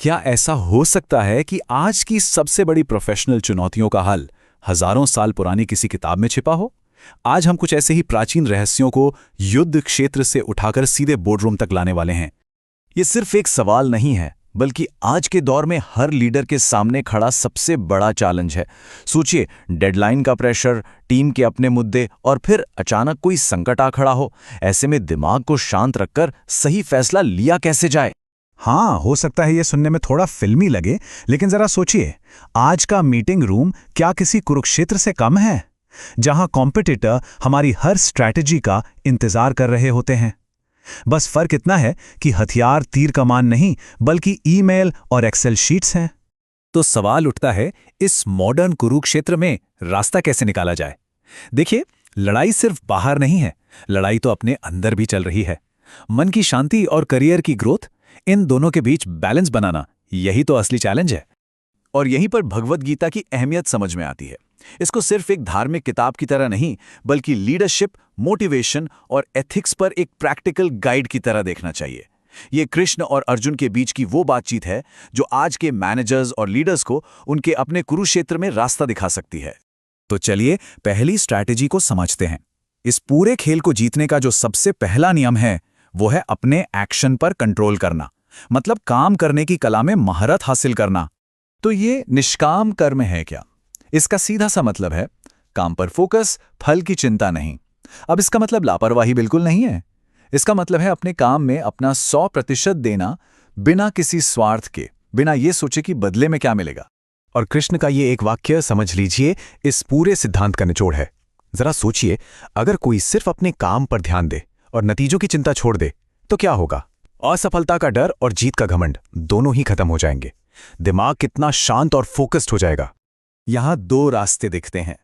क्या ऐसा हो सकता है कि आज की सबसे बड़ी प्रोफेशनल चुनौतियों का हल हजारों साल पुरानी किसी किताब में छिपा हो? आज हम कुछ ऐसे ही प्राचीन रहस्यों को युद्ध क्षेत्र से उठाकर सीधे बोर्डरूम तक लाने वाले हैं। ये सिर्फ एक सवाल नहीं है, बल्कि आज के दौर में हर लीडर के सामने खड़ा सबसे बड़ा चैलेंज है। सोचिए, डेडलाइन का प्रेशर, टीम के अपने मुद्दे और फिर अचानक कोई संकट आ खड़ा हो। ऐसे में दिमाग को शांत रखकर सही फैसला लिया कैसे जाए? हाँ, हो सकता है ये सुनने में थोड़ा फिल्मी लगे, लेकिन जरा सोचिए, आज का मीटिंग रूम क्या किसी कुरुक्षेत्र से कम है, जहां कॉम्पिटिटर हमारी हर स्ट्रैटेजी का इंतजार कर रहे होते हैं? बस फर्क इतना है कि हथियार तीर कमान नहीं, बल्कि ईमेल और एक्सेल शीट्स हैं। तो सवाल उठता है, इस मॉडर्न कुरुक्षेत्र में रास्ता कैसे निकाला जाए? देखिए, लड़ाई सिर्फ बाहर नहीं है, लड़ाई तो अपने अंदर भी चल रही है। मन की शांति और करियर की ग्रोथ, इन दोनों के बीच बैलेंस बनाना, यही तो असली चैलेंज है। और यहीं पर भगवद गीता की अहमियत समझ में आती है। इसको सिर्फ एक धार्मिक किताब की तरह नहीं, बल्कि लीडरशिप, मोटिवेशन और एथिक्स पर एक प्रैक्टिकल गाइड की तरह देखना चाहिए। ये कृष्ण और अर्जुन के बीच की वो बातचीत है जो आज के मैनेजर्स और लीडर्स को उनके अपने कुरुक्षेत्र में रास्ता दिखा सकती है। तो चलिए पहली स्ट्रैटेजी को समझते हैं। इस पूरे खेल को जीतने का जो सबसे पहला नियम है, वो है अपने एक्शन पर कंट्रोल करना, मतलब काम करने की कला में महारत हासिल करना। तो ये निष्काम कर्म है क्या? इसका सीधा सा मतलब है काम पर फोकस, फल की चिंता नहीं। अब इसका मतलब लापरवाही बिल्कुल नहीं है। इसका मतलब है अपने काम में अपना 100% देना, बिना किसी स्वार्थ के, बिना ये सोचे कि बदले में क्या मिलेगा। और कृष्ण का ये एक वाक्य समझ लीजिए, इस पूरे सिद्धांत का निचोड़ है। जरा सोचिए, अगर कोई सिर्फ अपने काम पर ध्यान दे और नतीजों की चिंता छोड़ दे, तो क्या होगा? असफलता का डर और जीत का घमंड दोनों ही खत्म हो जाएंगे। दिमाग कितना शांत और फोकस्ड हो जाएगा। यहां दो रास्ते दिखते हैं।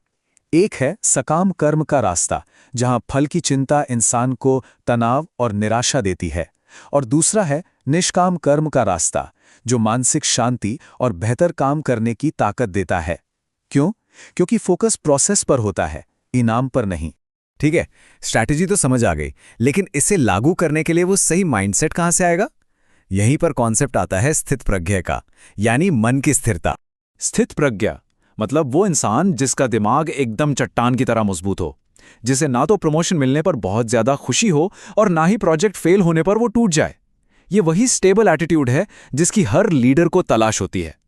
एक है सकाम कर्म का रास्ता, जहां फल की चिंता इंसान को तनाव और निराशा देती है, और दूसरा है निष्काम कर्म का रास्ता, जो मानसिक शांति और बेहतर काम करने की ताकत देता है। क्यों? क्योंकि फोकस प्रोसेस पर होता है, इनाम पर नहीं। ठीक है, स्ट्रैटेजी तो समझ आ गई, लेकिन इसे लागू करने के लिए वो सही माइंडसेट कहां से आएगा? यहीं पर कॉन्सेप्ट आता है स्थित प्रज्ञा का, यानी मन की स्थिरता। स्थित प्रज्ञा मतलब वो इंसान जिसका दिमाग एकदम चट्टान की तरह मजबूत हो, जिसे ना तो प्रमोशन मिलने पर बहुत ज्यादा खुशी हो और ना ही प्रोजेक्ट फेल होने पर वो टूट जाए। ये वही स्टेबल एटीट्यूड है जिसकी हर लीडर को तलाश होती है।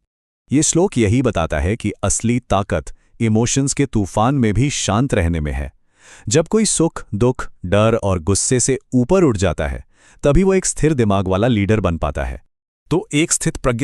ये श्लोक यही बताता है कि असली ताकत इमोशंस के तूफान में भी शांत रहने में है। जब कोई सुख, दुख, डर और गुस्से से ऊपर उठ जाता है, तभी वो एक स्थिर दिमाग वाला लीडर बन पाता है। तो एक स्थित प्रज्ञ